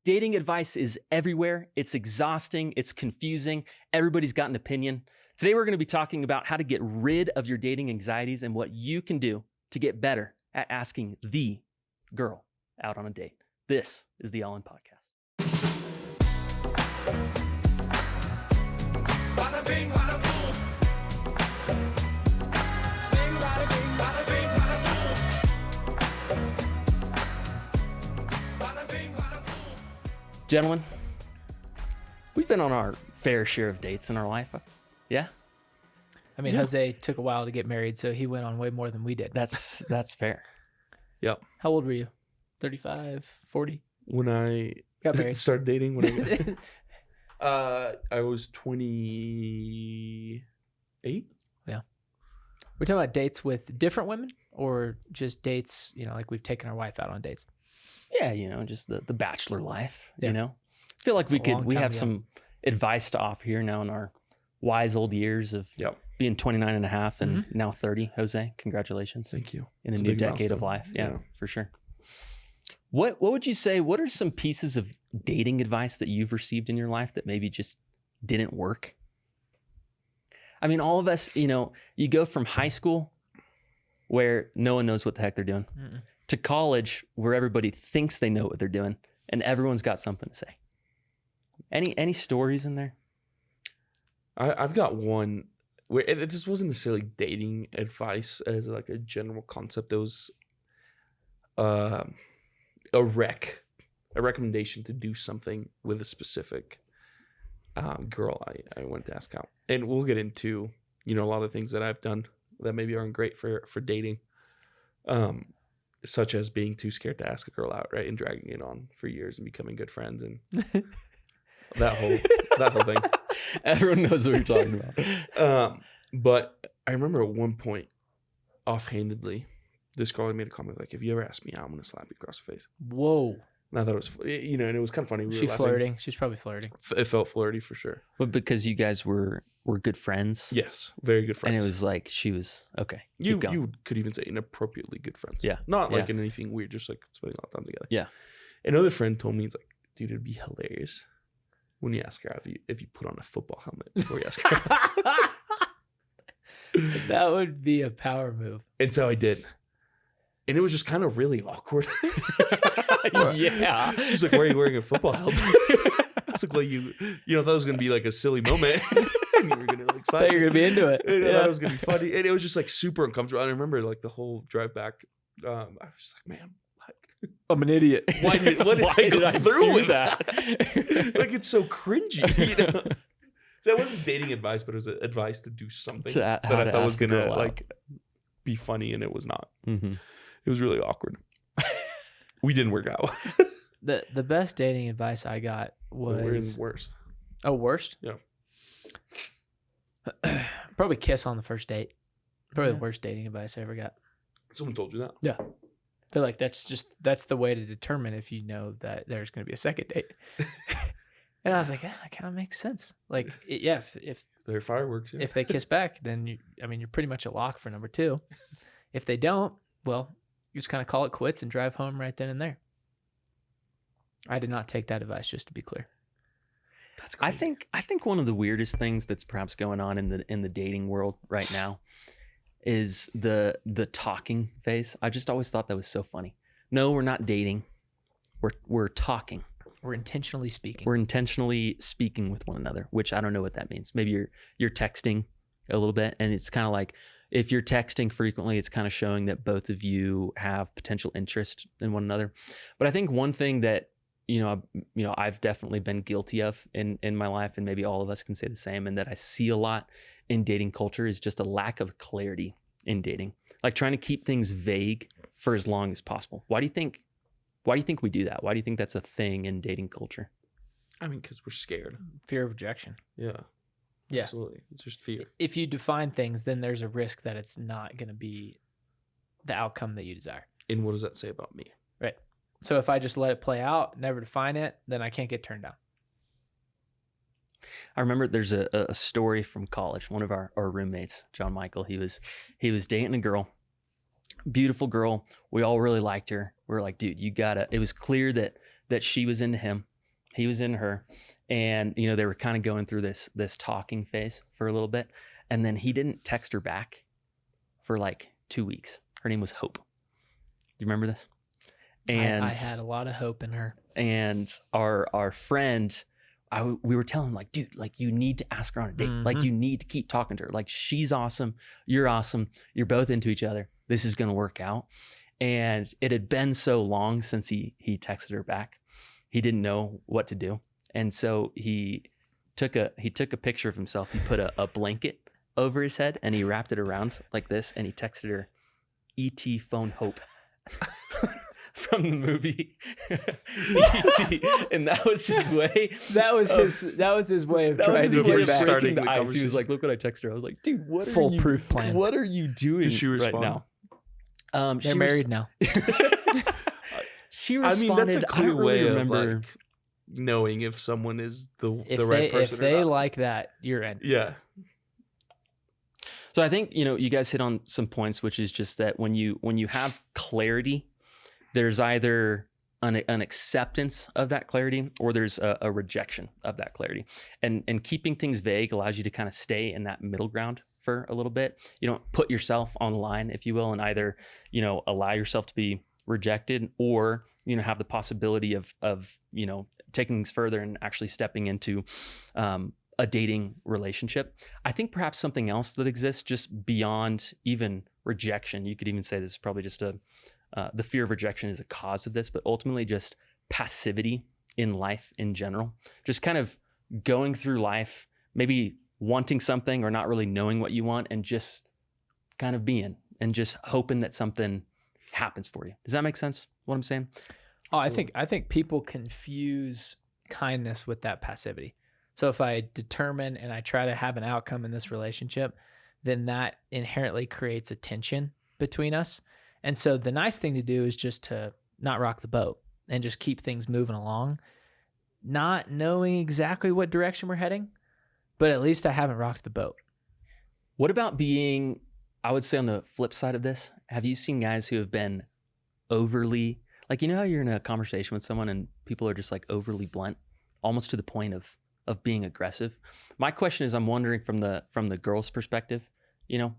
Dating advice is everywhere. It's exhausting. It's confusing. Everybody's got an opinion. Today, we're going to be talking about how to get rid of your dating anxieties and what you can do to get better at asking the girl out on a date. This is the All In Podcast. Bada bing, bada boom. Bing, bada bing, bada bing, bada boom. Bada bing, bada boom. Gentlemen, we've been on our fair share of dates in our life. Yeah? I mean, Jose took a while to get married, so he went on way more than we did. That's fair. Yep. How old were you? 35, 40? When I Got married. started dating, I was 28. Yeah. We're talking about dates with different women or just dates, like we've taken our wife out on dates? Yeah, just the Bachelor life, Yeah. I feel like It's a long we time have ago. some advice to offer here now in our wise old years of Yep. being 29 and a half and now 30. Jose, congratulations. Thank you. In a It's a new big decade of milestone. life. Yeah, for sure. What would you say, what are some pieces of dating advice that you've received in your life that maybe just didn't work? I mean, all of us, you go from high school where no one knows what the heck they're doing to college where everybody thinks they know what they're doing and everyone's got something to say. Any stories in there? I've got one where it just wasn't necessarily dating advice as like a general concept. There was a recommendation to do something with a specific girl I went to ask out. And we'll get into, a lot of things that I've done that maybe aren't great for dating. Such as being too scared to ask a girl out, right? And dragging it on for years and becoming good friends and that whole thing. Everyone knows what you're talking about. But I remember at one point, offhandedly, this girl made a comment like, "If you ever ask me out, I'm gonna slap you across the face." Whoa. And I thought it was, and it was kind of funny. We She were laughing. flirting. She's probably flirting. It felt flirty for sure. But because you guys were good friends. Yes, very good friends. And it was like, she was, okay, you keep going. you could even say inappropriately good friends. Yeah. Not like Yeah. in anything weird, just like spending a lot of time together. Yeah. Another friend told me, he's like, "Dude, it'd be hilarious when you ask her out if you put on a football helmet before you ask her out." That would be a power move. And so I did. And it was just kind of really awkward. Yeah. She's like, "Why are you wearing a football helmet?" I was like, "Well, you thought it was going to be like a silly moment." And you were going to like I thought you were going to be into it. And I thought it was going to be funny. And it was just like super uncomfortable. I remember like the whole drive back. I was just like, man, like, I'm an idiot. why did I go through do with that? Like, it's so cringy, So it wasn't dating advice, but it was advice to do something How that I to thought was ask the going to girl out. like be funny, and it was not. Mm-hmm. It was really awkward. We didn't work out. The best dating advice I got We're in was worst. worst? Yeah. Probably kiss on the first date. Probably Yeah. the worst dating advice I ever got. Someone told you that? Yeah. I feel like that's the way to determine if you know that there's going to be a second date. And I was like, that kind of makes sense. Like, if They're fireworks. Yeah. if they kiss back, then you're pretty much a lock for number 2. If they don't, well, you just kind of call it quits and drive home right then and there. I did not take that advice, just to be clear. That's I crazy. think one of the weirdest things that's perhaps going on in the dating world right now is the talking phase. I just always thought that was so funny. No, we're not dating. We're talking. We're intentionally speaking. We're intentionally speaking with one another, which I don't know what that means. Maybe you're texting a little bit, and it's kind of like if you're texting frequently, it's kind of showing that both of you have potential interest in one another. But I think one thing that I've definitely been guilty of in my life, and maybe all of us can say the same, and that I see a lot in dating culture is just a lack of clarity in dating, like trying to keep things vague for as long as possible. Why do you think we do that? Why do you think that's a thing in dating culture? I mean, because we're scared. Fear of rejection. Yeah. Yeah. Absolutely. It's just fear. If you define things, then there's a risk that it's not going to be the outcome that you desire. And what does that say about me? Right. So if I just let it play out, never define it, then I can't get turned down. I remember there's a story from college. One of our roommates, John Michael, he was dating a girl, beautiful girl. We all really liked her. We were like, dude, you gotta. It was clear that she was into him. He was in her, and they were kind of going through this talking phase for a little bit, and then he didn't text her back for like 2 weeks. Her name was Hope. Do you remember this? And I had a lot of hope in her. And our friend, we were telling him, like, dude, like, you need to ask her on a date. Like, you need to keep talking to her. Like, she's awesome. You're awesome. You're both into each other. This is going to work out. And it had been so long since he texted her back. He didn't know what to do. And so he took a picture of himself. He put a blanket over his head and he wrapped it around like this. And he texted her, E.T. phone Hope. From the movie E.T. And that was his way. That was his way of trying to get back. Starting the He was conversation. like, "Look what I texted her." I was like, "Dude, what Foolproof plan. What are you doing Did she right respond? now?" They're married now. She I responded. mean, that's a I clear don't really way of remember. like knowing if someone is the If right person. if or they not. like that, you're in. Yeah. So I think you guys hit on some points, which is just that when you have clarity, there's either an acceptance of that clarity or there's a rejection of that clarity. And keeping things vague allows you to kind of stay in that middle ground for a little bit. You don't put yourself on the line, if you will, and either allow yourself to be rejected or have the possibility of taking things further and actually stepping into a dating relationship. I think perhaps something else that exists just beyond even rejection. You could even say this is probably just the fear of rejection is a cause of this, but ultimately just passivity in life in general. Just kind of going through life, maybe wanting something or not really knowing what you want and just kind of being and just hoping that something happens for you. Does that make sense, what I'm saying? Oh, I think people confuse kindness with that passivity. So if I determine and I try to have an outcome in this relationship, then that inherently creates a tension between us. And so the nice thing to do is just to not rock the boat and just keep things moving along, not knowing exactly what direction we're heading, but at least I haven't rocked the boat. What about being, I would say on the flip side of this, have you seen guys who have been overly, like, how you're in a conversation with someone and people are just like overly blunt, almost to the point of being aggressive? My question is, I'm wondering from the girl's perspective,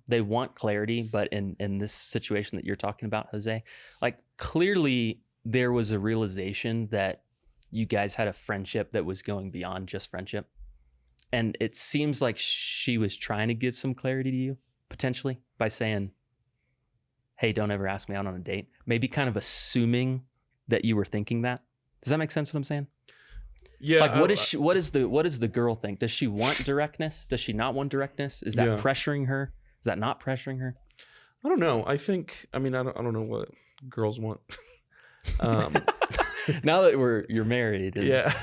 they want clarity, but in this situation that you're talking about, Jose, like, clearly there was a realization that you guys had a friendship that was going beyond just friendship. And it seems like she was trying to give some clarity to you, potentially, by saying, hey, don't ever ask me out on a date. Maybe kind of assuming that you were thinking that. Does that make sense what I'm saying? Yeah. Like, what does the girl think? Does she want directness? Does she not want directness? Is that pressuring her? Is that not pressuring her? I don't know. I don't know what girls want. Now that you're married. Yeah.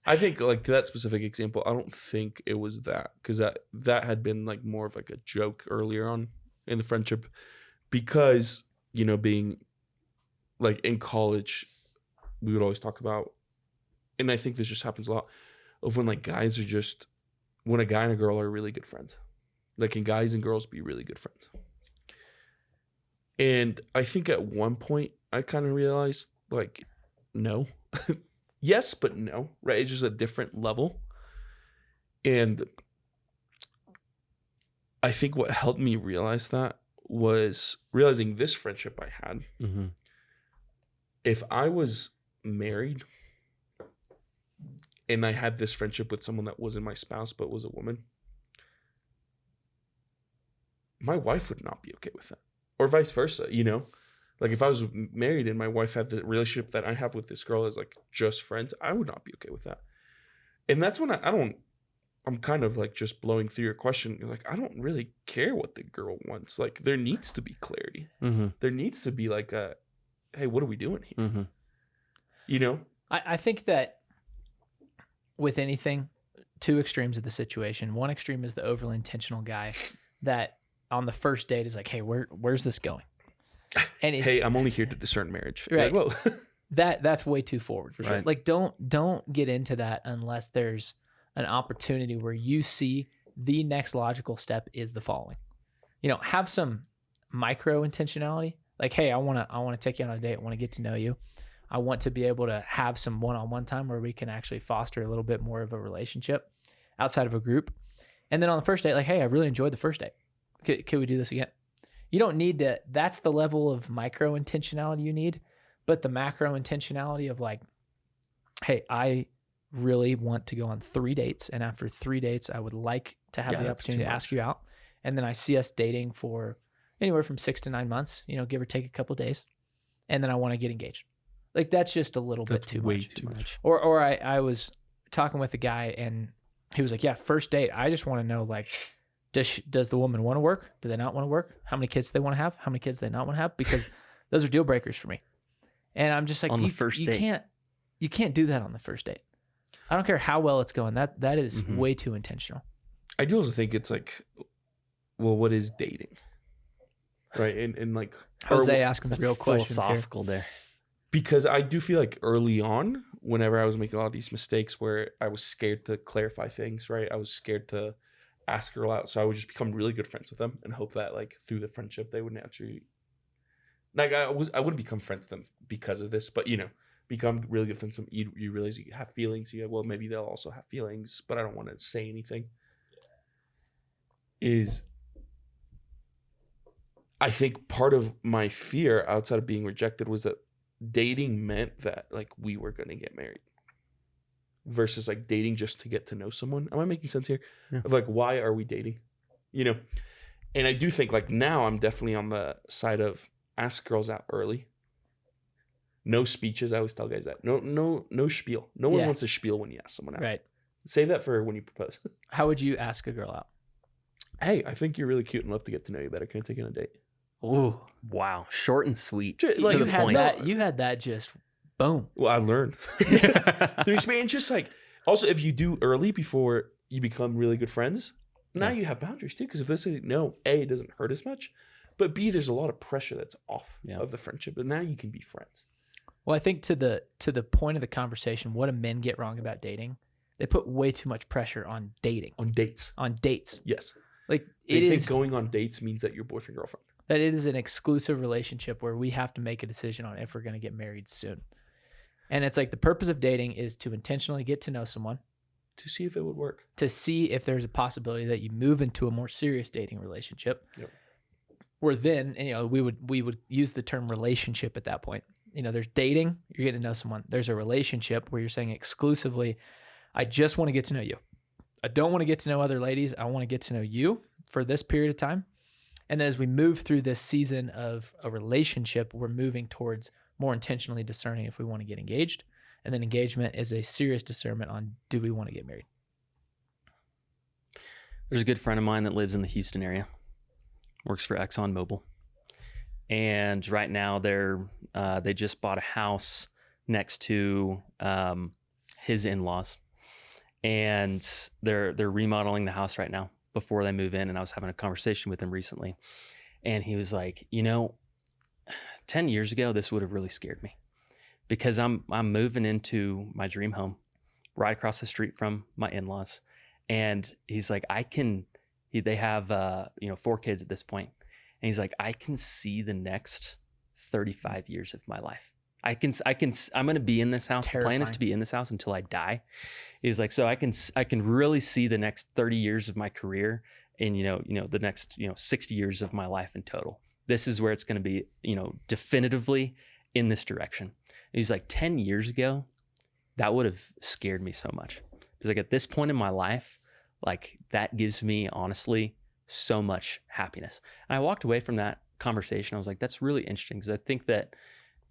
I think, like, to that specific example, I don't think it was that, because that had been like more of like a joke earlier on in the friendship, because being like in college, we would always talk about, and I think this just happens a lot, of when like guys are just, when a guy and a girl are really good friends. Like, can guys and girls be really good friends? And I think at one point I kind of realized, like, no. Yes, but no, right? It's just a different level. And I think what helped me realize that was realizing this friendship I had. Mm-hmm. If I was married and I had this friendship with someone that wasn't my spouse but was a woman, my wife would not be okay with that. Or vice versa, Like, if I was married and my wife had the relationship that I have with this girl as like just friends, I would not be okay with that. And that's when I'm kind of like just blowing through your question. You're like, I don't really care what the girl wants. Like, there needs to be clarity. Mm-hmm. There needs to be like hey, what are we doing here? Mm-hmm. I think that with anything, two extremes of the situation. One extreme is the overly intentional guy that on the first date is like, hey, where's this going? And hey, I'm only here to discern marriage. Right. Like, whoa. That's way too forward for sure. Right. Like, don't get into that unless there's an opportunity where you see the next logical step is the following. Have some micro intentionality. Like, hey, I want to take you on a date. I want to get to know you. I want to be able to have some one-on-one time where we can actually foster a little bit more of a relationship outside of a group. And then on the first date, like, hey, I really enjoyed the first date. Can we do this again? You don't need to, that's the level of micro-intentionality you need. But the macro-intentionality of like, hey, I really want to go on 3 dates. And after 3 dates, I would like to have the opportunity to ask you out. And then I see us dating for anywhere from 6 to 9 months, give or take a couple of days. And then I want to get engaged. Like, that's just a little bit too much. Or I was talking with a guy and he was like, yeah, first date, I just want to know, like, does the woman want to work? Do they not want to work? How many kids do they want to have? How many kids do they not want to have? Because those are deal breakers for me. And I'm just like, on the first date. You can't do that on the first date. I don't care how well it's going. That is way too intentional. I do also think it's like, well, what is dating? Right. And like Jose asking the real questions philosophical here. there. Because I do feel like early on, whenever I was making a lot of these mistakes where I was scared to clarify things, right? I was scared to ask a girl out. So I would just become really good friends with them and hope that like through the friendship, they would naturally, like I wouldn't become friends with them because of this, but become really good friends with them. You realize you have feelings. You go, well, maybe they'll also have feelings, but I don't want to say anything. I think part of my fear outside of being rejected was that dating meant that like we were going to get married versus like dating just to get to know someone. Am I making sense here? Yeah. Of like, why are we dating? And I do think like now I'm definitely on the side of ask girls out early. No speeches. I always tell guys that. No spiel. No one wants a spiel when you ask someone out. Right. Save that for when you propose. How would you ask a girl out? Hey, I think you're really cute and love to get to know you better. Can I take you on a date? Oh, wow. Short and sweet. Like, to the point. You had that just boom. Well, I learned through experience. Just like also, if you do early before you become really good friends, now you have boundaries too. Because if they say no, A, it doesn't hurt as much, but B, there's a lot of pressure that's off of the friendship, and now you can be friends. Well, I think to the point of the conversation, what do men get wrong about dating? They put way too much pressure on dating. On dates. Yes. Like they think going on dates means that you're boyfriend, girlfriend. That it is an exclusive relationship where we have to make a decision on if we're going to get married soon. And it's like the purpose of dating is to intentionally get to know someone. To see if it would work. To see if there's a possibility that you move into a more serious dating relationship. Yep. Where then, we would use the term relationship at that point. There's dating, you're getting to know someone. There's a relationship where you're saying exclusively, I just want to get to know you. I don't want to get to know other ladies. I want to get to know you for this period of time. And then as we move through this season of a relationship, we're moving towards more intentionally discerning if we want to get engaged. And then engagement is a serious discernment on, do we want to get married? There's a good friend of mine that lives in the Houston area, works for ExxonMobil. And right now they just bought a house next to his in-laws. And they're remodeling the house right now before they move in. And I was having a conversation with him recently. And he was like, 10 years ago, this would have really scared me because I'm moving into my dream home right across the street from my in-laws. And he's like, they have 4 kids at this point. And he's like, I can see the next 35 years of my life. I'm going to be in this house. Terrifying. The plan is to be in this house until I die. He's like, so I can really see the next 30 years of my career and, the next, 60 years of my life in total. This is where it's going to be, definitively in this direction. And he's like, 10 years ago, that would have scared me so much. Because like at this point in my life, like that gives me honestly so much happiness. And I walked away from that conversation. I was like, that's really interesting because I think that,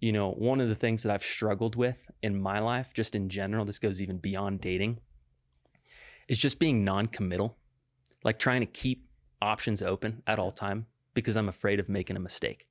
one of the things that I've struggled with in my life, just in general, this goes even beyond dating, is just being non-committal, like trying to keep options open at all time because I'm afraid of making a mistake.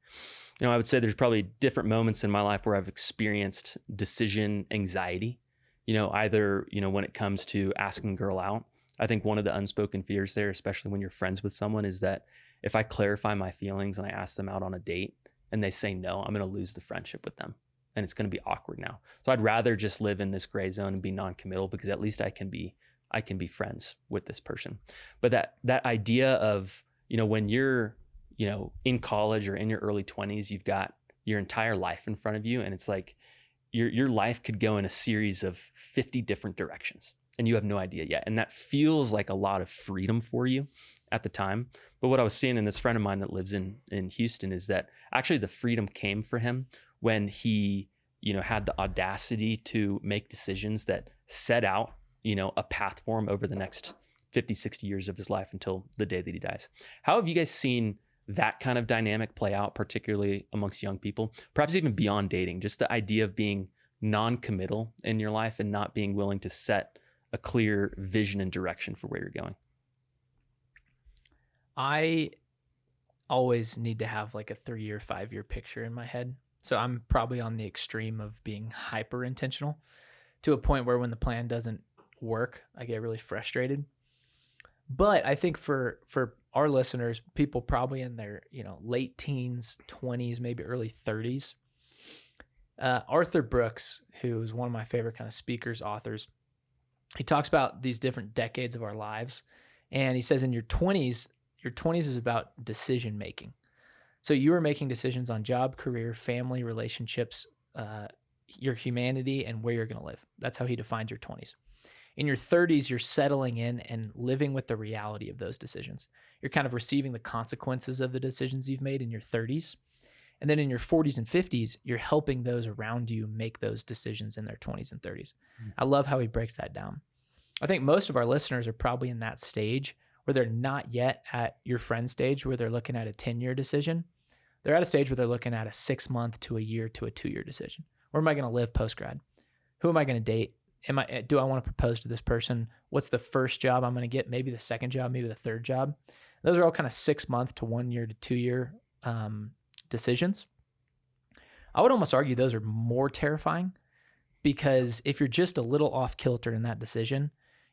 I would say there's probably different moments in my life where I've experienced decision anxiety, either, when it comes to asking a girl out. I think one of the unspoken fears there, especially when you're friends with someone, is that if I clarify my feelings and I ask them out on a date and they say no, I'm going to lose the friendship with them and it's going to be awkward now. So I'd rather just live in this gray zone and be non-committal because at least I can be friends with this person. But that idea of, when you're, in college or in your early 20s, you've got your entire life in front of you and it's like, your life could go in a series of 50 different directions and you have no idea yet. And that feels like a lot of freedom for you at the time. But what I was seeing in this friend of mine that lives in Houston is that actually the freedom came for him when he, had the audacity to make decisions that set out, a path for him over the next 50, 60 years of his life until the day that he dies. How have you guys seen that kind of dynamic play out, particularly amongst young people, perhaps even beyond dating, just the idea of being non-committal in your life and not being willing to set a clear vision and direction for where you're going? I always need to have like a 3-year, 5-year picture in my head. So I'm probably on the extreme of being hyper intentional to a point where when the plan doesn't work, I get really frustrated. But I think for our listeners, people probably in their, late teens, 20s, maybe early 30s, Arthur Brooks, who is one of my favorite kind of speakers, authors, he talks about these different decades of our lives. And he says in your 20s is about decision making. So you are making decisions on job, career, family, relationships, your humanity, and where you're going to live. That's how he defines your 20s. In your 30s, you're settling in and living with the reality of those decisions. You're kind of receiving the consequences of the decisions you've made in your 30s. And then in your 40s and 50s, you're helping those around you make those decisions in their 20s and 30s. I love how he breaks that down. I think most of our listeners are probably in that stage where they're not yet at your friend stage where they're looking at a 10-year decision. They're at a stage where they're looking at a 6-month to a year to a 2-year decision. Where am I going to live post-grad? Who am I going to date? Do I want to propose to this person? What's the first job I'm going to get? Maybe the second job, maybe the third job. Those are all kind of 6-month to 1-year to 2-year decisions. I would almost argue those are more terrifying because if you're just a little off kilter in that decision,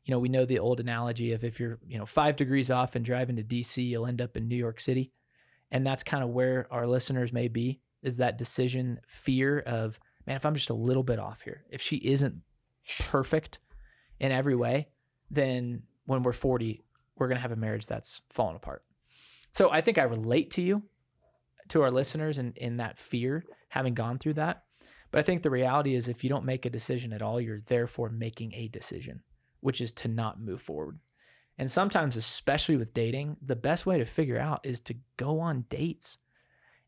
we know the old analogy of if you're, 5 degrees off and driving to DC, you'll end up in New York City. And that's kind of where our listeners may be, is that decision fear of, man, if I'm just a little bit off here, if she isn't perfect in every way, then when we're 40, we're going to have a marriage that's fallen apart. So I think I relate to our listeners in that fear, having gone through that. But I think the reality is if you don't make a decision at all, you're therefore making a decision, which is to not move forward. And sometimes, especially with dating, the best way to figure out is to go on dates.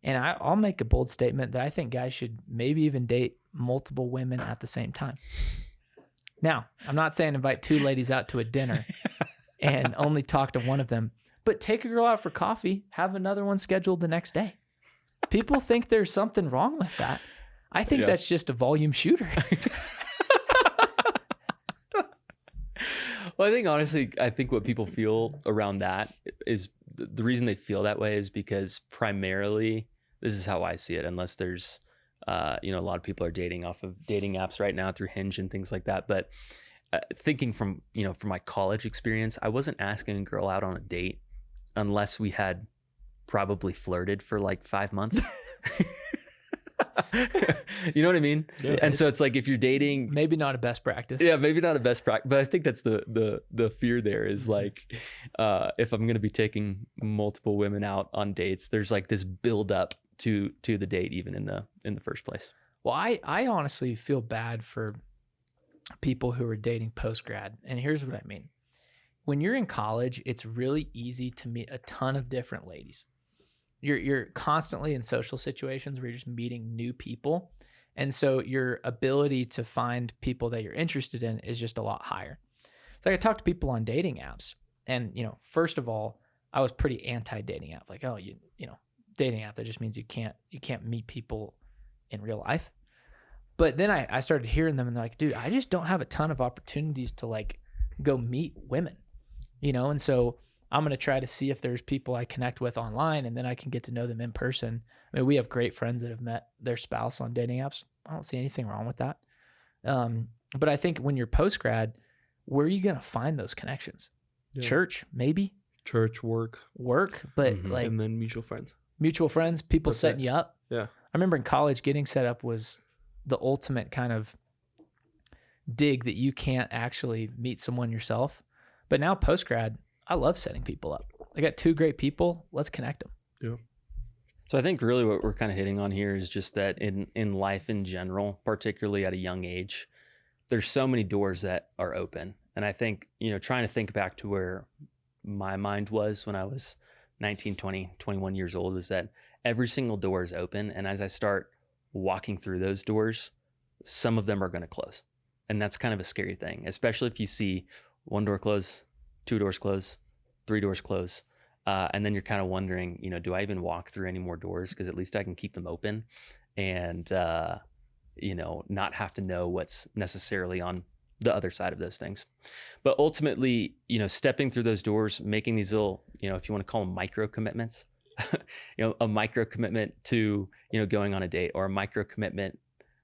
And I'll make a bold statement that I think guys should maybe even date multiple women at the same time. Now, I'm not saying invite 2 ladies out to a dinner and only talk to one of them, but take a girl out for coffee, have another one scheduled the next day. People think there's something wrong with that. I think that's just a volume shooter. Well, I think honestly, what people feel around that is the reason they feel that way is because primarily, this is how I see it, unless there's, a lot of people are dating off of dating apps right now through Hinge and things like that. But thinking from my college experience, I wasn't asking a girl out on a date unless we had probably flirted for like 5 months. You know what I mean? Yeah. And so it's like if you're dating, maybe not a best practice. Yeah, maybe not a best practice. But I think that's the fear there is like if I'm going to be taking multiple women out on dates, there's like this build up to the date even in the first place. Well, I honestly feel bad for people who are dating post-grad. And here's what I mean. When you're in college, it's really easy to meet a ton of different ladies. You're constantly in social situations where you're just meeting new people. And so your ability to find people that you're interested in is just a lot higher. So I talk to people on dating apps. And, first of all, I was pretty anti-dating app. Like, oh, dating app, that just means you can't meet people in real life. But then I started hearing them and they're like, dude, I just don't have a ton of opportunities to like go meet women, and so I'm going to try to see if there's people I connect with online and then I can get to know them in person. I mean, we have great friends that have met their spouse on dating apps. I don't see anything wrong with that. But I think when you're post-grad, where are you going to find those connections? Yeah. Church, maybe. Church, work, but and then mutual friends, people setting you up. Yeah. I remember in college, getting set up was the ultimate kind of dig that you can't actually meet someone yourself. But now post-grad, I love setting people up. I got 2 great people. Let's connect them. Yeah. So I think really what we're kind of hitting on here is just that in life in general, particularly at a young age, there's so many doors that are open. And I think, trying to think back to where my mind was when I was 19, 20, 21 years old is that every single door is open. And as I start walking through those doors, some of them are going to close. And that's kind of a scary thing, especially if you see one door close, two doors close, three doors close. And then you're kind of wondering, do I even walk through any more doors? Because at least I can keep them open and, not have to know what's necessarily on the other side of those things. But ultimately, stepping through those doors, making these little, if you want to call them micro commitments, a micro commitment to, going on a date, or a micro commitment,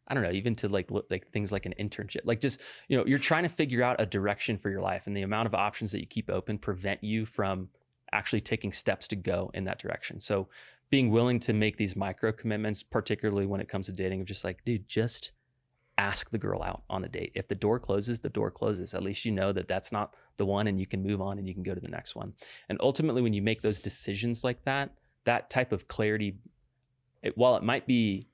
I don't know, even to like things like an internship, like just, you're trying to figure out a direction for your life, and the amount of options that you keep open prevent you from actually taking steps to go in that direction. So being willing to make these micro commitments, particularly when it comes to dating, of just like, dude, just ask the girl out on a date. If the door closes, the door closes. At least you know that that's not the one, and you can move on and you can go to the next one. And ultimately, when you make those decisions like that, that type of clarity, while it might be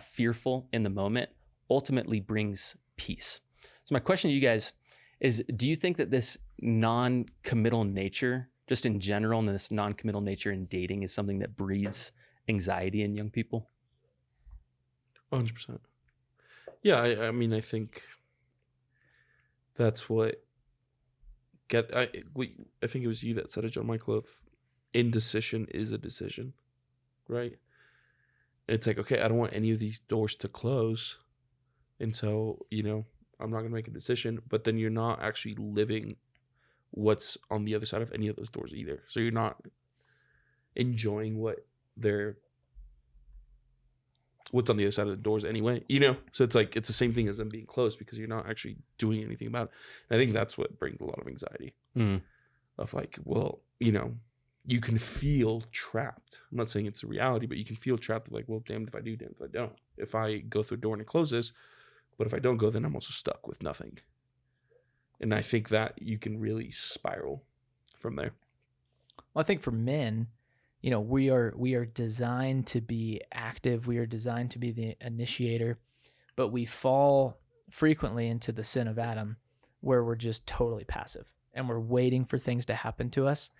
fearful in the moment, ultimately brings peace. So my question to you guys is, do you think that this non-committal nature, just in general, and this non-committal nature in dating, is something that breeds anxiety in young people? 100%. Yeah, I mean, I think that's what I think it was you that said it, John Michael, of indecision is a decision, right? It's like, okay, I don't want any of these doors to close, and so, I'm not going to make a decision, but then you're not actually living what's on the other side of any of those doors either. So you're not enjoying what's on the other side of the doors anyway, So it's like, it's the same thing as them being closed, because you're not actually doing anything about it. And I think that's what brings a lot of anxiety of like, well, you can feel trapped. I'm not saying it's a reality, but you can feel trapped of like, well, damned if I do, damned if I don't. If I go through a door and it closes, but if I don't go, then I'm also stuck with nothing. And I think that you can really spiral from there. Well, I think for men, we are designed to be active. We are designed to be the initiator, but we fall frequently into the sin of Adam, where we're just totally passive and we're waiting for things to happen to us.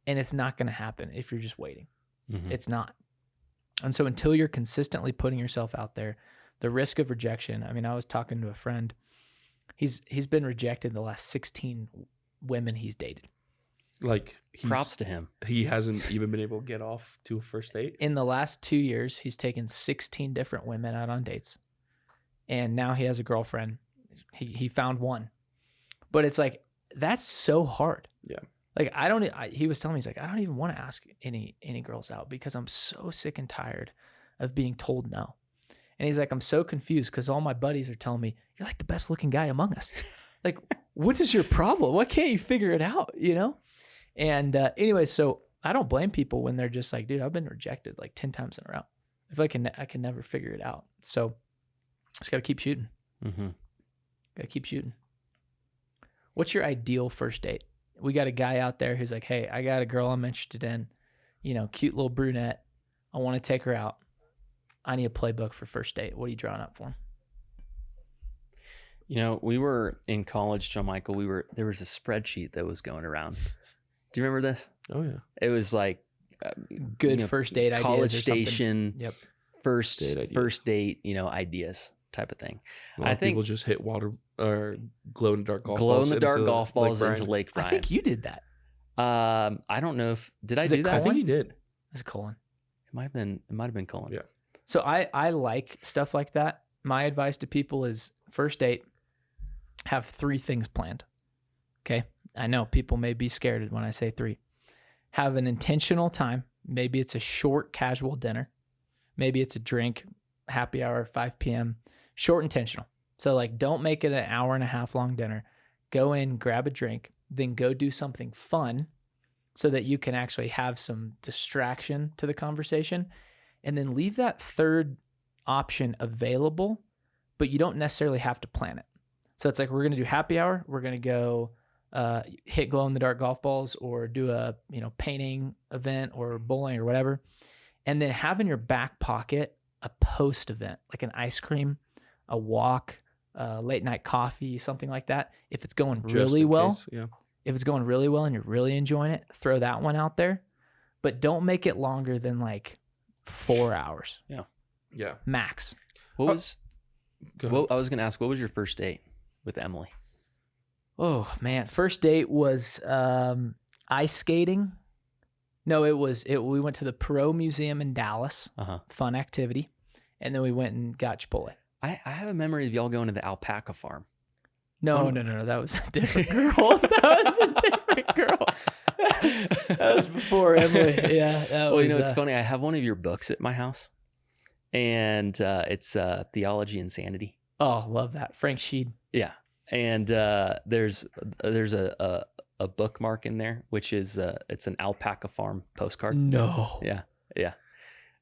And it's not going to happen if you're just waiting. Mm-hmm. It's not. And so until you're consistently putting yourself out there, the risk of rejection. I mean, I was talking to a friend. He's been rejected the last 16 women he's dated. Like, props to him. He hasn't even been able to get off to a first date. In the last 2 years, he's taken 16 different women out on dates. And now he has a girlfriend. He found one. But it's like, that's so hard. Yeah. Like, he was telling me, he's like, I don't even want to ask any girls out, because I'm so sick and tired of being told no. And he's like, I'm so confused because all my buddies are telling me, you're like the best looking guy among us. Like, what is your problem? Why can't you figure it out? And anyway, so I don't blame people when they're just like, dude, I've been rejected like 10 times in a row. I feel like I can never figure it out. So just got to keep shooting. Mm-hmm. Got to keep shooting. What's your ideal first date? We got a guy out there who's like, hey, I got a girl I'm interested in, cute little brunette. I want to take her out. I need a playbook for first date. What are you drawing up for him? We were in college, John Michael. There was a spreadsheet that was going around. Do you remember this? Oh yeah. It was like good first date ideas. College station. Yep. First date. Ideas type of thing. I think people just hit water or glow in the dark golf balls into Lake Bryan. I think you did that. I don't know if I do that. I think you did. It's Colin. It might have been Colin. Yeah. So I like stuff like that. My advice to people is, first date, have 3 things planned. Okay. I know people may be scared when I say 3. Have an intentional time. Maybe it's a short casual dinner. Maybe it's a drink, happy hour, 5 p.m. Short intentional. So like, don't make it an hour and a half long dinner. Go in, grab a drink, then go do something fun so that you can actually have some distraction to the conversation. And then leave that third option available, but you don't necessarily have to plan it. So it's like, we're going to do happy hour. We're going to go hit glow in the dark golf balls, or do a painting event or bowling or whatever. And then have in your back pocket a post event, like an ice cream, a walk, late night coffee, something like that. If it's going Just really in well, case, yeah. if it's going really well and you're really enjoying it, throw that one out there. But don't make it longer than like 4 hours Yeah. max. What was? Go ahead. What, I was gonna ask. What was your first date with Emily? Oh man, first date was ice skating. No, we went to the Perot Museum in Dallas. Fun activity. And then we went and got Chipotle. I have a memory of y'all going to the Alpaca farm. No. That was a different girl. That was a different girl. That was before Emily. Yeah. Well, you know, it's funny. I have one of your books at my house, and it's Theology Insanity. Oh, love that. Frank Sheed. Yeah, and there's a bookmark in there, which is it's an Alpaca farm postcard. No. Yeah.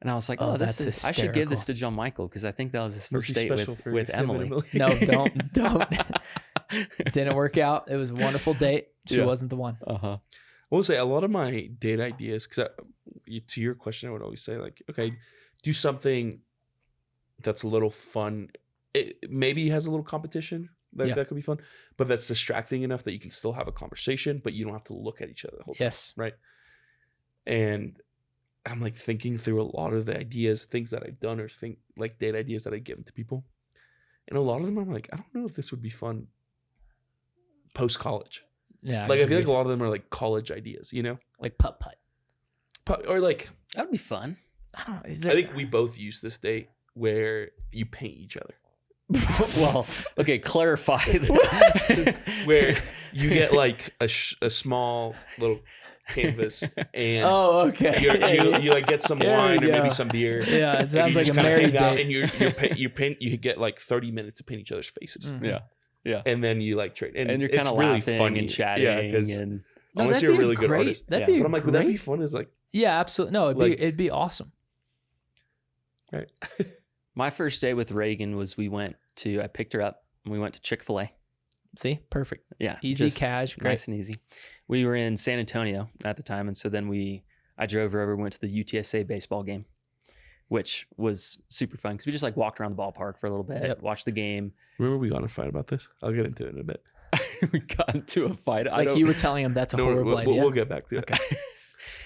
And I was like, Oh, this that's is. I should give this hysterical. to John Michael because I think that was his Must first be date special for with him and Emily. No, don't. Didn't work out. It was a wonderful date. She Yeah. wasn't the one. I will say a lot of my date ideas, because to your question, I would always say like, okay, do something that's a little fun. It maybe has a little competition that could be fun, but that's distracting enough that you can still have a conversation, but you don't have to look at each other the whole time. Yes. Right. And I'm like thinking through a lot of the ideas, things that I've done or like date ideas that I've given to people. And a lot of them I'm like, I don't know if this would be fun post college. Yeah. Like I feel like a lot of them are like college ideas, you know? like putt. Or like That would be fun. I don't know. I think we both use this date where you paint each other. Well, okay, clarify. Where you get like a small little canvas and Oh, okay. you like get some There wine we or maybe go. some beer. Yeah, it and sounds you like just a kinda married hang out date. and you get like 30 minutes to paint each other's faces. Mm. Yeah. And then you like trade. And you're it's kind of really laughing funny. and chatting. Yeah, because and No, unless that'd you're a be really good great. artist. That'd Yeah. be But I'm like, would that be great. fun? Is like, Yeah, absolutely. No, Like- it'd be awesome. right. my first day with Reagan was I picked her up and we went to Chick-fil-A. See, perfect. Yeah. Easy, just cash, great. nice and easy. We were in San Antonio at the time. And so then I drove her over, went to the UTSA baseball game, which was super fun because we just like walked around the ballpark for a little bit, watched the game. Remember we got in a fight about this? I'll get into it in a bit. We got into a fight. Like you were telling him that's a horrible idea. We'll get back to it.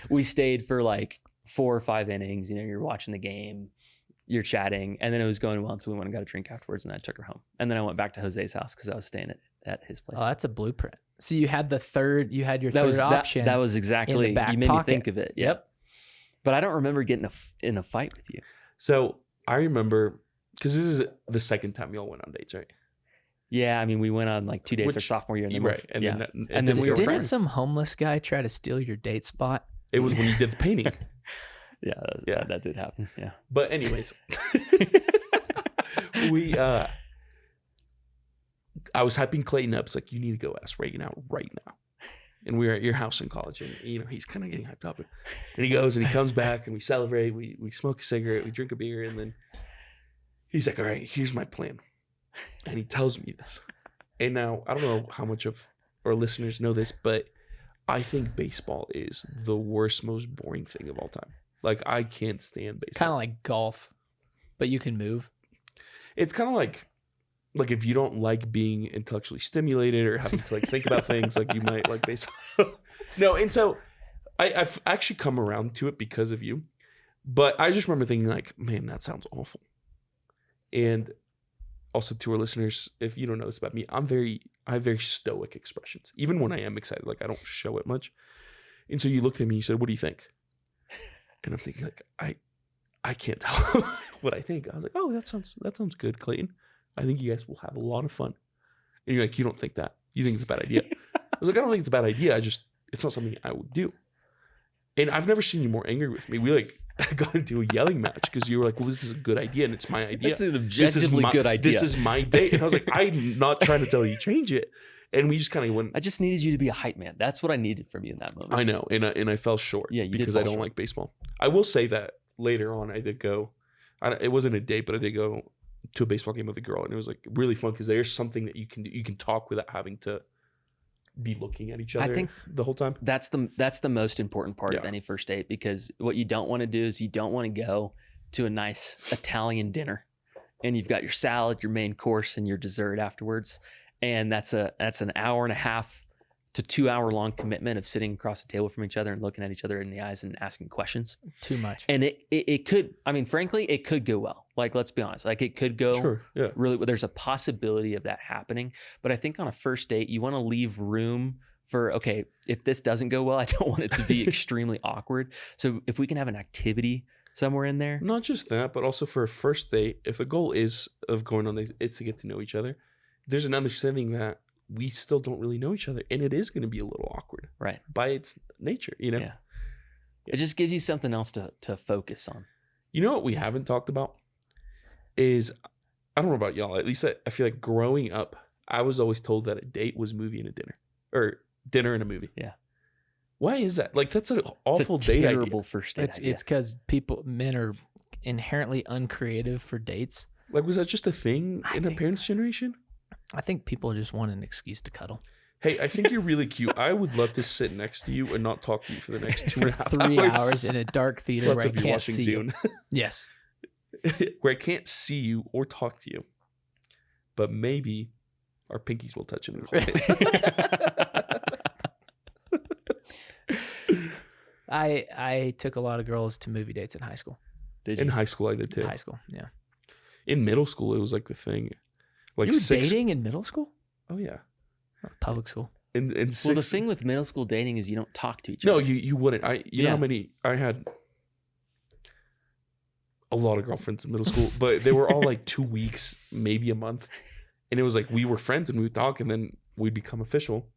We stayed for like 4 or 5 innings. You know, you're watching the game, you're chatting, and then it was going well. So we went and got a drink afterwards, and I took her home. And then I went back to Jose's house because I was staying at his place. Oh, that's a blueprint. So you had your that third was option. That was exactly. back You made pocket. me think of it. Yeah. Yep. But I don't remember getting in a fight with you. So I remember, because this is the second time y'all went on dates, right? Yeah, I mean, we went on like 2 dates our Which- sophomore year, and then right. and And then then we were Didn't friends. some homeless guy try to steal your date spot? it was when you did the painting. Yeah, that did happen. Yeah. But anyways, I was hyping Clayton up. It's like, you need to go ask Reagan out right now. And we were at your house in college, and you know he's kind of getting hyped up. And he goes and he comes back, and we celebrate. We smoke a cigarette, we drink a beer, and then he's like, "All right, here's my plan." And he tells me this. And now I don't know how much of our listeners know this, but I think baseball is the worst, most boring thing of all time. Like I can't stand baseball. Kind of like golf, but you can move. It's kind of like if you don't like being intellectually stimulated or having to like think about things, like you might like baseball. No, and so I've actually come around to it because of you. But I just remember thinking like, man, that sounds awful. And also to our listeners, if you don't know this about me, I have very stoic expressions. Even when I am excited, like I don't show it much. And so you looked at me and you said, "What do you think?" And I'm thinking like, I can't tell what I think. I was like, "Oh, that sounds good, Clayton. I think you guys will have a lot of fun." And you're like, "You don't think that? You think it's a bad idea?" I was like, "I don't think it's a bad idea. It's not something I would do." And I've never seen you more angry with me. We like got into a yelling match because you were like, "Well, this is a good idea and it's my idea. This is an objectively good idea. This is my date." And I was like, "I'm not trying to tell you change it." And we just kind of went. I just needed you to be a hype man. That's what I needed from you in that moment. I know, and I fell short. Yeah, you did because fall I don't short. like baseball. I will say that later on, I did go. It wasn't a date, but I did go to a baseball game with a girl, and it was like really fun because there's something that you can do. You can talk without having to be looking at each other. I think the whole time. that's the most important part of Yeah. any first date, because what you don't want to do is you don't want to go to a nice Italian dinner and you've got your salad, your main course, and your dessert afterwards, and that's an hour and a half to 2 hour long commitment of sitting across the table from each other and looking at each other in the eyes and asking questions. Too much. And it could, I mean, frankly, it could go well. Like, let's be honest, like it could go Sure. Yeah. really, there's a possibility of that happening. But I think on a first date, you want to leave room for, okay, if this doesn't go well, I don't want it to be extremely awkward. So if we can have an activity somewhere in there. Not just that, but also for a first date, if the goal is of going on dates, it's to get to know each other. There's an understanding that we still don't really know each other, and it is going to be a little awkward, Right. by its nature, you know? Yeah. It just gives you something else to focus on. You know what we haven't talked about is, I don't know about y'all, at least I feel like growing up, I was always told that a date was movie and a dinner, or dinner and a movie. Yeah. Why is that? Like, that's an It's awful a date terrible idea. first date. It's idea. because men are inherently uncreative for dates. Like, was that just a thing I in our think- parents' generation? I think people just want an excuse to cuddle. Hey, I think you're really cute. I would love to sit next to you and not talk to you for the next two For and a half 3 hours. hours in a dark theater Lots where I of you can't watching see Dune. you. Yes. Where I can't see you or talk to you. But maybe our pinkies will touch in I took a lot of girls to movie dates in high school. Did In you? high school, I did too. In high school, yeah. In middle school, it was like the thing. Like You were six. dating in middle school? Oh yeah. Public school. In Well, six. the thing with middle school dating is you don't talk to each No, other. you wouldn't. You know Yeah. how many I had. A lot of girlfriends in middle school, but they were all like 2 weeks, maybe a month, and it was like we were friends and we would talk, and then we'd become official.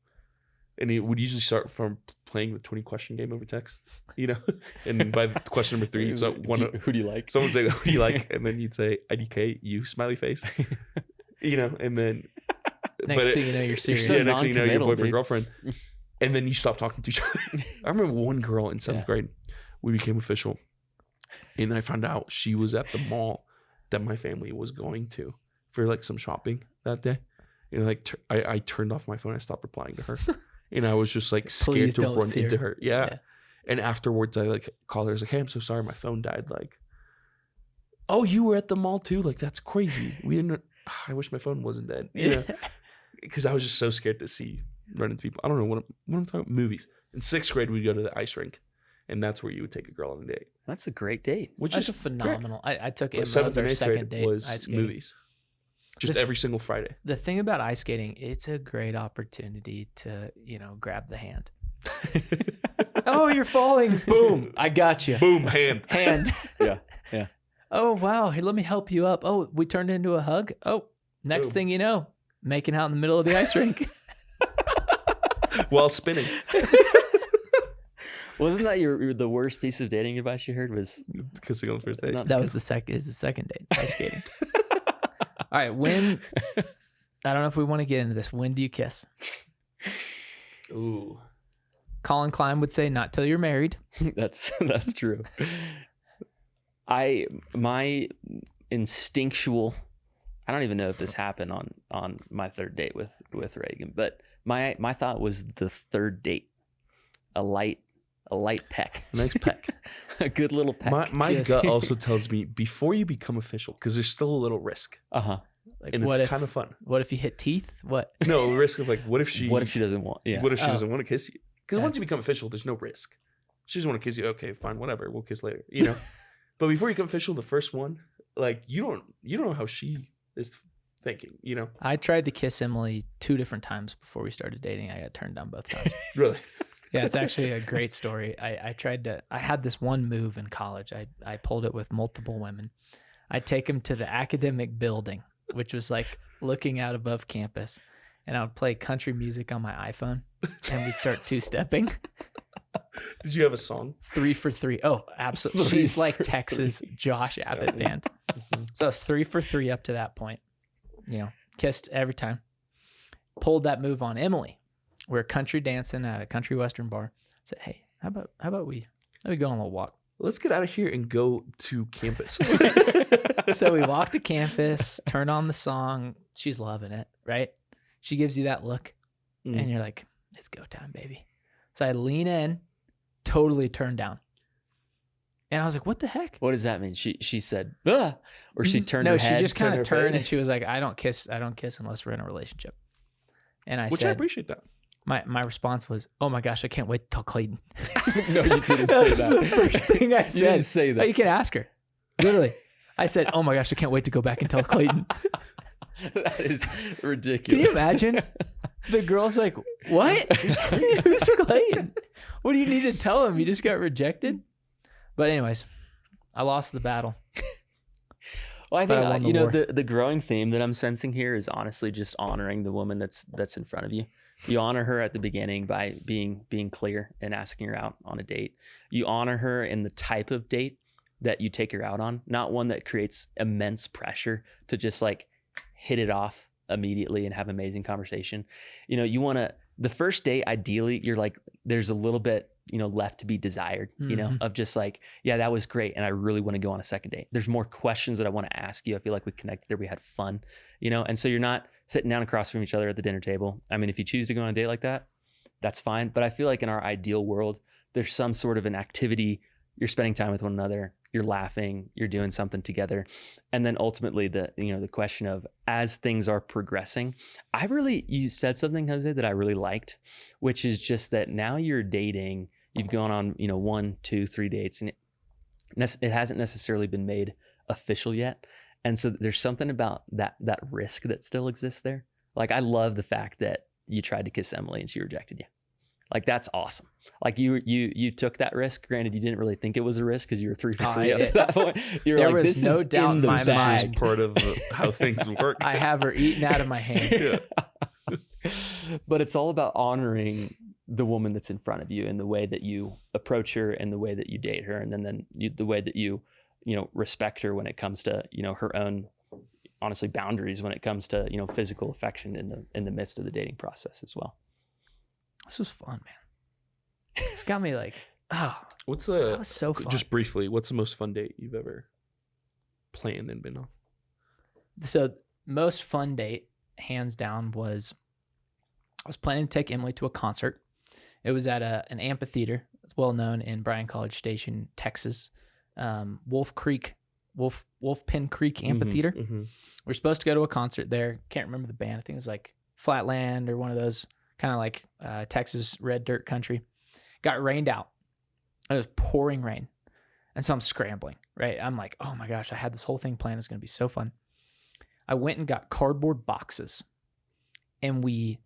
And it would usually start from playing the 20 question game over text, you know. And by question number 3, so Who do you like? someone say, "Who do you like?" And then you'd say, "IDK, you," smiley face, you know. And then Next but thing you know, you're serious. so yeah, next thing you know, your non-committal, boyfriend, dude. girlfriend, and then you stop talking to each other. I remember one girl in 7th Yeah. grade, we became official, and I found out she was at the mall that my family was going to for like some shopping that day. And like I turned off my phone, I stopped replying to her, and I was just like scared Please to don't run see into her. her. Yeah. Yeah. And afterwards, I like called her. I was like, "Hey, I'm so sorry, my phone died." Like, "Oh, you were at the mall too? Like, that's crazy. We didn't. I wish my phone wasn't dead." You know, because I was just so scared to run into people. I don't know what I'm talking about. Movies. In 6th grade, we'd go to the ice rink, and that's where you would take a girl on a date. That's a great date. Which That's is a phenomenal. I took it But as 7th our and 8th second grade date. was ice skating. movies. Just The- every single Friday. The thing about ice skating, it's a great opportunity to, grab the hand. Oh, you're falling. Boom. I got you. Boom, hand. Hand. Yeah, yeah. Oh, wow. Hey, let me help you up. Oh, we turned into a hug. Oh, next Boom. thing you know, making out in the middle of the ice rink. While spinning. Wasn't that the worst piece of dating advice you heard? Was Kissing on the first date. Not- That was the second date, ice skating. All right. When, I don't know if we want to get into this. When do you kiss? Ooh. Colin Klein would say, not till you're married. that's true. My instinctual, I don't even know if this happened on my third date with Reagan, but my thought was the third date, a light peck, A nice peck. a good little peck. My Just- gut also tells me before you become official, because there's still a little risk. Like, And what it's if, kind of fun. what if you hit teeth? What? No, risk of like, what if she doesn't want? Yeah. What if she Oh. doesn't want to kiss you? Because once That's- you become official, there's no risk. She doesn't want to kiss you. Okay, fine, whatever. We'll kiss later. You know. But before you become official, the first one, like you don't know how she is thinking. You know. I tried to kiss Emily 2 different times before we started dating. I got turned down both times. Really. Yeah, it's actually a great story. I had this one move in college. I pulled it with multiple women. I'd take them to the academic building, which was like looking out above campus. And I would play country music on my iPhone and we'd start 2-stepping. Did you have a song? 3 for 3. Oh, absolutely. Three She's like for Texas Josh Abbott band. So it's 3 for 3 up to that point. Kissed every time. Pulled that move on Emily. We're country dancing at a country western bar. Said, hey, how about we go on a little walk? Let's get out of here and go to campus. So we walk to campus, turn on the song. She's loving it, right? She gives you that look, Mm. and you're like, It's go time, baby. So I lean in, totally turned down. And I was like, what the heck? What does that mean? She said, "Ugh," or she turned her No, head. she just kind her of turned face? and she was like, I don't kiss unless we're in a relationship. And I Which I said, appreciate that. my response was, oh my gosh, I can't wait to tell Clayton. No, you didn't That say was that. the first thing I You said. didn't say Oh, that. you can ask her. Literally. I said, oh my gosh, I can't wait to go back and tell Clayton. That is ridiculous. Can you imagine? The girl's like, what? Who's Clayton? What do you need to tell him? You just got rejected? But anyways, I lost the battle. Well, I But I think won the you know war. the growing theme that I'm sensing here is honestly just honoring the woman that's in front of you. You honor her at the beginning by being clear and asking her out on a date. You honor her in the type of date that you take her out on, not one that creates immense pressure to just like hit it off immediately and have amazing conversation. You know, you want to the first date, ideally, you're like, there's a little bit, you know, left to be desired, you know, of just like, yeah, that was great. And I really want to go on a second date. There's more questions that I want to ask you. I feel like we connected there. We had fun, you know? And so you're not sitting down across from each other at the dinner table. I mean, if you choose to go on a date like that, that's fine. But I feel like in our ideal world, there's some sort of an activity. You're spending time with one another. You're laughing, you're doing something together. And then ultimately the question of as things are progressing, you said something, Jose, that I really liked, which is just that now you're dating, you've gone on, 1, 2, 3 dates, and it hasn't necessarily been made official yet. And so there's something about that risk that still exists there. Like, I love the fact that you tried to kiss Emily and she rejected you. Like, that's awesome. Like, you took that risk. Granted, you didn't really think it was a risk because you were 3 for 3 up to that point. You were There like, was this no is doubt in the my bag. mind. Part of how things work. I have her eaten out of my hand. Yeah. But it's all about honoring the woman that's in front of you and the way that you approach her and the way that you date her, and then the way that you respect her when it comes to her own, honestly, boundaries when it comes to physical affection in the midst of the dating process as well. This was fun, man. It's got me like, oh, What's that was so fun. just briefly, what's the most fun date you've ever planned and been on? So most fun date, hands down, was I was planning to take Emily to a concert. It was at an amphitheater. It's well known in Bryan College Station, Texas. Wolf Pen Creek Amphitheater. Mm-hmm. We're supposed to go to a concert there. Can't remember the band. I think it was like Flatland or one of those kind of like Texas red dirt country. Got rained out. It was pouring rain. And so I'm scrambling, right? I'm like, oh my gosh, I had this whole thing planned. It's going to be so fun. I went and got cardboard boxes. And we,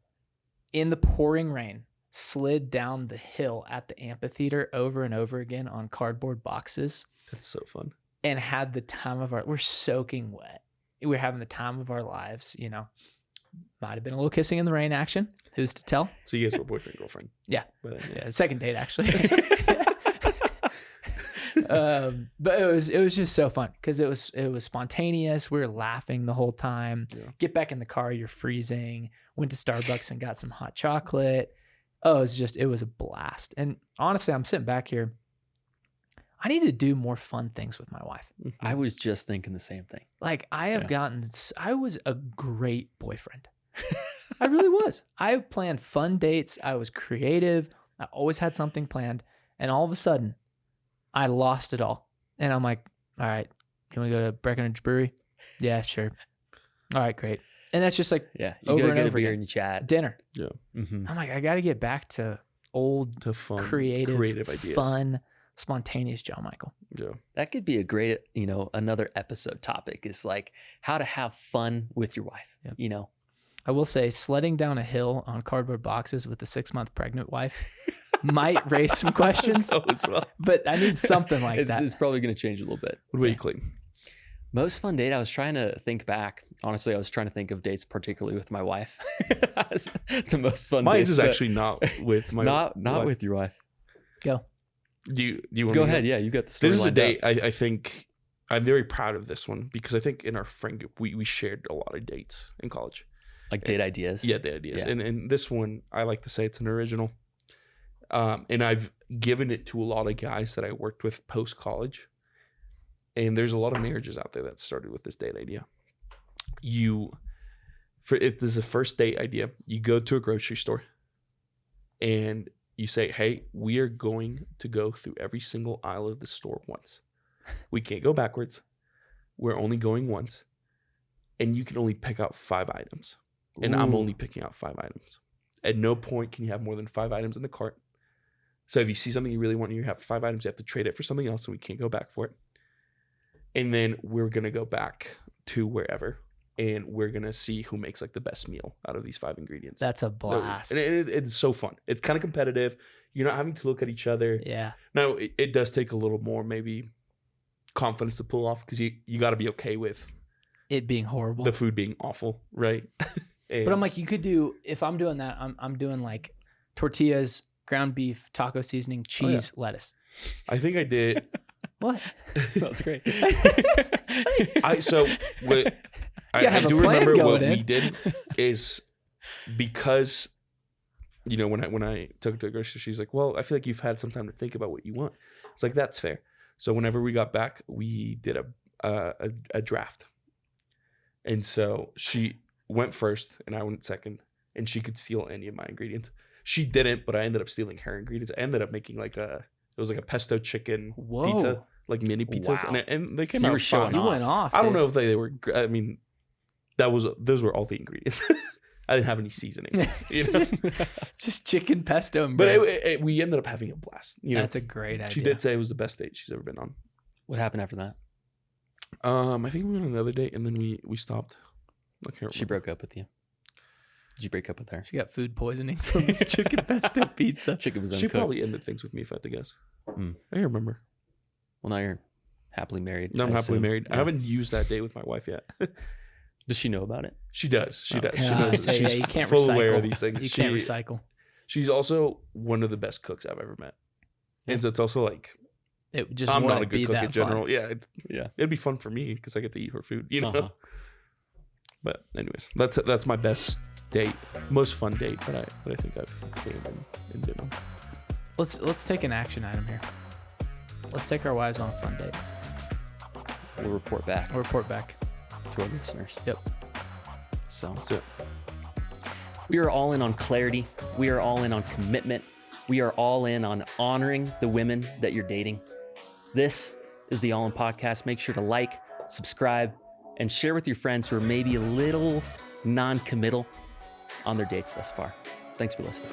in the pouring rain, slid down the hill at the amphitheater over and over again on cardboard boxes. That's so fun. And had the time of we're soaking wet. We're having the time of our lives, Might have been a little kissing in the rain action. Who's to tell? So you guys were boyfriend, girlfriend. Yeah. But then, Yeah, second date actually. But it was just so fun because it was spontaneous. We were laughing the whole time. Yeah. Get back in the car, you're freezing. Went to Starbucks and got some hot chocolate. Oh, it was a blast. And honestly, I'm sitting back here. I need to do more fun things with my wife. I was just thinking the same thing. Like I was a great boyfriend. I really was. I planned fun dates. I was creative. I always had something planned. And all of a sudden, I lost it all. And I'm like, all right, you want to go to Breckenridge Brewery? Yeah, sure. All right, great. And that's just like Yeah, you over go and get a over beer again. and you chat. Dinner. Yeah. Mm-hmm. I'm like, I got to get back to old, To fun, creative ideas. fun, spontaneous John Michael. Yeah. That could be a great, another episode topic is like how to have fun with your wife. Yep. I will say sledding down a hill on cardboard boxes with a 6-month pregnant wife might raise some questions, So as well. but I need something like it's, that. it's probably going to change a little bit. What about you, Clayton? Most fun date, I was trying to think back. Honestly, I was trying to think of dates, particularly with my wife. The most fun Mine dates, is but actually not with my not wife. with your wife. Go. Do you want Go me to ahead. Yeah, you got the story. This is a lined date up. I think I'm very proud of this one because I think in our friend group we shared a lot of dates in college. Like date ideas. Yeah, the ideas. Yeah. And this one, I like to say it's an original. And I've given it to a lot of guys that I worked with post-college. And there's a lot of marriages out there that started with this date idea. If this is a first date idea, you go to a grocery store and you say, hey, we are going to go through every single aisle of the store once. We can't go backwards. We're only going once. And you can only pick out 5 items. And I'm only picking out 5 items. At no point can you have more than 5 items in the cart. So if you see something you really want and you have 5 items, you have to trade it for something else, and we can't go back for it. And then we're going to go back to wherever, and we're going to see who makes like the best meal out of these 5 ingredients. That's a blast. And it's so fun. It's kind of competitive. You're not having to look at each other. Yeah. Now, it does take a little more maybe confidence to pull off, because you got to be okay with It being horrible. the food being awful, right? But I'm like, you could do, if I'm doing that, I'm doing like tortillas, ground beef, taco seasoning, cheese, lettuce. I think I did. What? That's great. I do remember what we did is, because when I took it to the grocery, she's like, well, I feel like you've had some time to think about what you want. It's like, that's fair. So whenever we got back, we did a draft. And so she went first and I went second, and she could steal any of my ingredients. She didn't, but I ended up stealing her ingredients. I ended up making it was like a pesto chicken pizza, like mini pizzas. Wow. And they came So you out were showing fine. You went off. I don't dude. know if they were, I mean, those were all the ingredients. I didn't have any seasoning, Just chicken pesto and But bread. we ended up having a blast. That's a great idea. She did say it was the best date she's ever been on. What happened after that? I think we went on another date and then we stopped. I can't remember. She broke up with you. Did you break up with her? She got food poisoning from this chicken pesto pizza. Chicken was She uncooked. probably ended things with me, if I had to guess. Hmm. I can't remember. Well, now you're happily married. No, I'm I happily assume. married. I Yeah. haven't used that date with my wife yet. Does she know about it? She does. She Oh, does. okay. She knows. So, She's you can't full recycle. aware of these things. You can't recycle. She's also one of the best cooks I've ever met. And so it's also like, It just I'm not a wouldn't be good cook that in general. fun. Yeah, Yeah. it'd be fun for me because I get to eat her food, Uh-huh. But anyways, that's my best date, most fun date that I think I've been and been on. Let's take an action item here. Let's take our wives on a fun date. We'll report back We'll report back. to our listeners. Yep. So So we are all in on clarity. We are all in on commitment. We are all in on honoring the women that you're dating. This is the All In Podcast. Make sure to like, subscribe, and share with your friends who are maybe a little non-committal on their dates thus far. Thanks for listening.